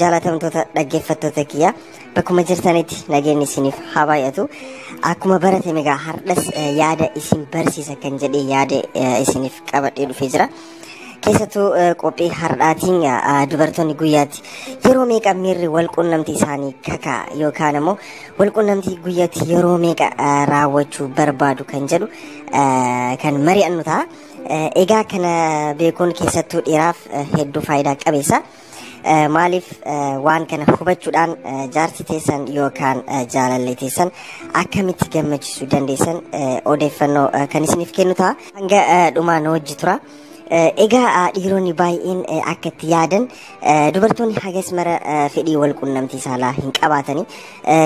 jaalatamtoota dhaggeeffattoota kiyya bakkuma jirtanitti nageenyi isiniif haa baay'atu. Akkuma baratame egaa hardhas yaada isin barsiisa kan jedhee yaada isiniif qabadhee dhufee jira. Keessattuu qophii hardhaatiin dubartoonni guyyaatti yeroo meeqa miirri walqunnamtii isaanii kakaa yookaan immoo walqunnamtii guyyaatti yeroo meeqa raawwachuu barbaadu kan jedhu kan mari'annu ta'a. Egaa kana beekuun keessattuu dhiiraaf hedduu faayidaa qabeessa. Maaliif waan kana hubachuudhaan jaarsi teessan yookaan jaalallee teessan akkamitti gammachiisuu dandeessan odeeffannoo kan isiniif kennu ta'a. Hanga dhumaan wajji tura. Egaa dhiironni baay'een akka itti yaadan dubartoonni hagas mara fedhii walqunnamtii saalaa hin qabaatanii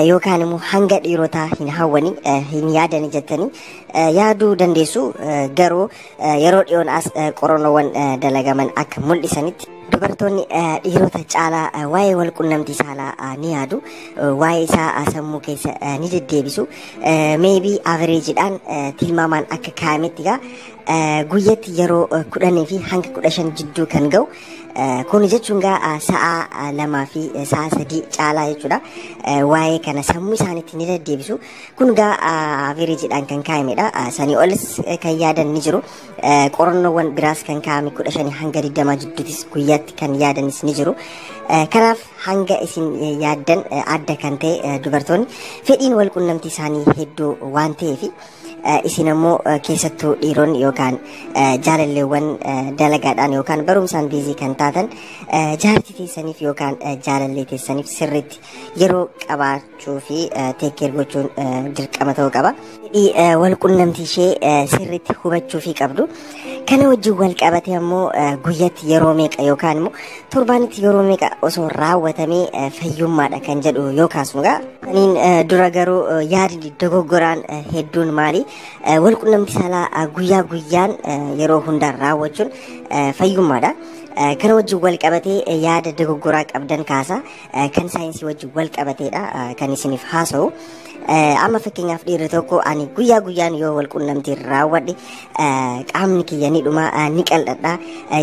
yookaan immoo hanga dhiirotaa hin hawwanii hin yaadanii jettanii yaaduu dandeessu. Garuu yeroo dhiyoon as qorannoowwan dalagaman akka mul'isanitti dubartoonni dhiirota caalaa waa'ee walqunnamtii saalaa ni yaadu, waa'ee isaa sammuu keessa ni deddeebisu. Maybe averageidhaan tilmaamaan akka kaa'ametti guyyatti yeroo 10 fi hanga 15 jidduu kan ga'u. Kun jechuun sa'a 2 fi sa'a 3 caalaa jechuudha. Waa'ee kana sammuu isaaniitti ni deddeebisu. Kun averageidhaan kan kaa'amedha. Sanii olis kan yaadan ni jiru. Qorannoowwan biraas kan kaa'ame 15 hanga 20 jidduutis guyyaatti kan yaadanis ni jiru. Kanaaf hanga isin yaaddan adda kan ta'e dubartoonni fedhiin walqunnamtii isaanii hedduu waan ta'eef isin ammoo keessattuu dhiironni yookaan jaalalleewwan dalagaadhaan yookaan barumsaan biizii kan taatan jaartii teessaniif yookaan jaalallee teessaniif sirriitti yeroo qabaachuu fi teekkeer gochuun dirqama ta'uu qaba. Fedhii walqunnamtii ishee sirriitti hubachuu fi qabdu. Kana wajjin wal qabate ammoo guyyatti yeroo meeqa yookaan immoo torbaanitti yeroo meeqa osoo raawwatamee fayyummaadha kan jedhu yoo kaasnu kaniin dura garuu yaadni dogoggoraan hedduun maali? Walqunnamtii saalaa guyyaa guyyaan yeroo hundaan raawwachuun fayyummaadha. Kana wajjin wal qabatee yaada dogoggoraa qabdan kaasa kan saayinsii wajjin wal qabateedha kan isiniif haasa'u. Amma fakkeenyaaf dhiirri tokko ani guyyaa guyyaan yoo walqunnamtii raawwadhe qaamni kiyya ni dhuma ni qal'adha.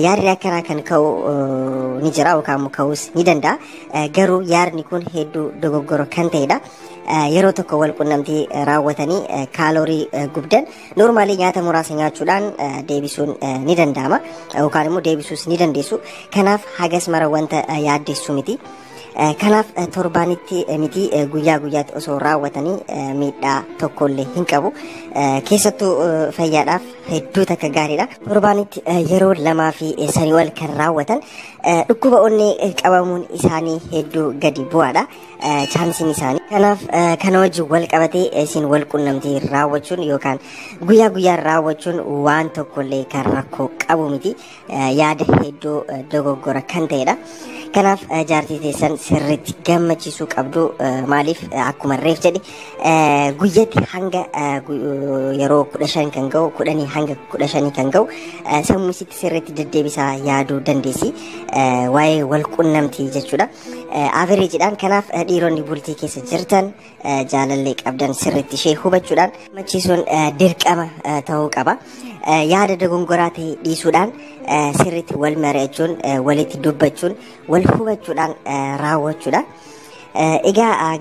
Yaadni akkanaa kan ka'u ni jira yookaan ka'uus ni danda'a. Garuu yaadni kun hedduu dogoggora kan ta'edha. Yeroo tokko walqunnamtii raawwatanii kaaloorii gubdan normaalii nyaata muraasa nyaachuudhaan deebisuun ni danda'ama yookaan immoo deebisuus ni dandeessu. Kanaaf hagas mara wanta yaaddeessu miti. Kanaaf torbaanitti miti guyyaa guyyaatti osoo raawwatanii miidhaa tokkollee hin qabu. Keessattuu fayyaadhaaf hedduu takka gaariidha. Torbaanitti yeroo 2 fi 3 ol kan raawwatan dhukkuba onnee qabamuun isaanii hedduu gadi bu'aadha. Chaansiin isaanii. Kanaaf kana wajjin wal qabatee isin walqunnamtii raawwachuun yookaan guyyaa guyyaan raawwachuun waan tokkollee kan rakkoo qabu miti. Yaada hedduu dogoggora kan ta'edha. Kanaaf jaartii teessan sirriitti gammachiisuu qabdu. Maaliif akkuma reef jedhe guyyatti hanga yeroo 15 kan ga'u 10 hanga 15 kan ga'u sammuu isitti sirriitti deddeebisaa yaaduu dandeessi. Waa'ee walqunnamtii jechuudha. Averageidhaan kanaaf dhiironni bultii keessa jirtan jaalallee qabdan sirriitti ishee hubachuudhaan gammachiisuun dirqama ta'uu qaba. Yaada dogongoraa ta'e dhiisuudhaan sirriitti wal mari'achuun walitti dubbachuun wal hubachuudhaan raawwachuudha. Egaa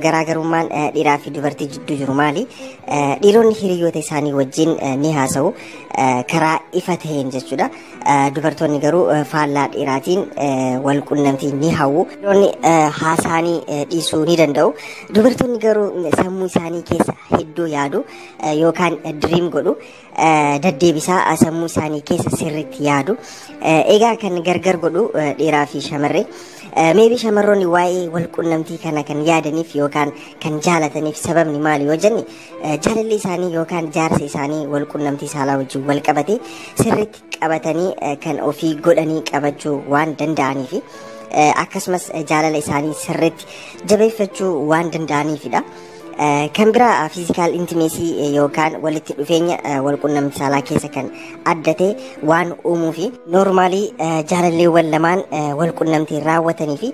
garaagarummaan dhiiraa fi dubartii jidduu jiru maali? Dhiironni hiriyoota isaanii wajjin ni haasa'u karaa ifa ta'een jechuudha. Dubartoonni garuu faallaa dhiiraatiin walqunnamtii ni hawwu. Dhiironni haasaanii dhiisuu ni danda'u. Dubartoonni garuu sammuu isaanii keessa hedduu yaadu yookaan diriim godhu. Deddeebisaa sammuu isaanii keessa sirriitti yaadu. Egaa kan gargar godhu dhiiraa fi shamarree. Maybe shamarroonni waa'ee walqunnamtii kana kan yaadaniif yookaan kan jaalataniif sababni maali yoo jenne jaalalli isaanii yookaan jaarsa isaanii walqunnamtii saalaa wajjin wal qabate sirriitti qabatanii kan ofii godhanii qabachuu waan danda'aniif akkasumas jaalala isaanii sirriitti jabeeffachuu waan danda'aniifidha. Kan biraa physical intimacy yookaan walitti dhufeenya walqunnamtii saalaa keessa kan addate waan uumuufi normaalii jaalalleewwan lamaan walqunnamtii raawwatanii fi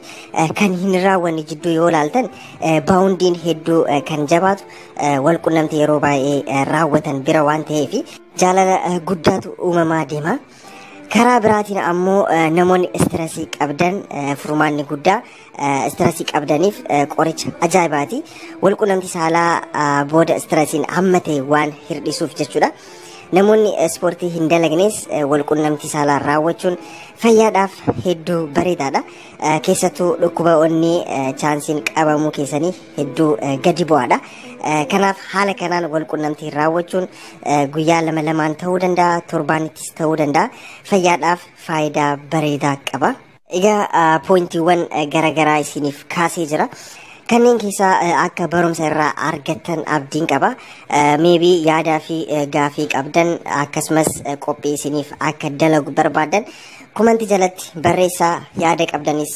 kan hin raawwanne jidduu yoo ilaaltan baawundiin hedduu kan jabaatu walqunnamtii yeroo baay'ee raawwatan bira waan ta'eef jaalala guddaatu uumamaa deema. karaa biraatiin ammoo namoonni istrasii qabdan furmaanni guddaa istrasii qabdaniif qoricha ajaa'ibaati walqunnamtii saalaa booda istrasiin hammatee waan hirdhisuuf jechuudha. Namoonni ispoortii hin dalagnes walqunnamtii saalaa raawwachuun fayyaadhaaf hedduu bareedaadha. Keessattuu dhukkuba onnee chaansiin qabamuu keessanii hedduu gadi bu'aadha. Kanaaf haala kanaan walqunnamtii raawwachuun guyyaa lama lamaan ta'uu danda'a, torbaanittis ta'uu danda'a. Fayyaadhaaf faayidaa bareedaa qaba. Egaa poointiiwwan garaagaraa isiniif kaasee jira. Kanneen keessaa akka barumsa irraa argattan abdiin qaba. Maybe yaadaa fi gaafii qabdan akkasumas qophii isiniif akka dalagu barbaadan komentii jalatti barreessaa, yaada qabdanis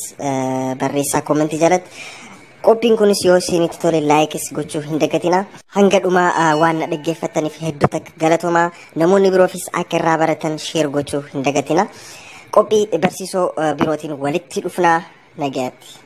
barreessaa komentii jalatti. Qophiin kunis yoo isinitti tole laayikis gochuu hin dagatinaa. Hanga dhumaa waan na dhaggeeffattaniif hedduu galatoomaa. Namoonni biroofis akka irraa baratan sheer gochuu hin dagatinaa. Qophii barsiisoo birootiin walitti dhufnaa. Nagaatti.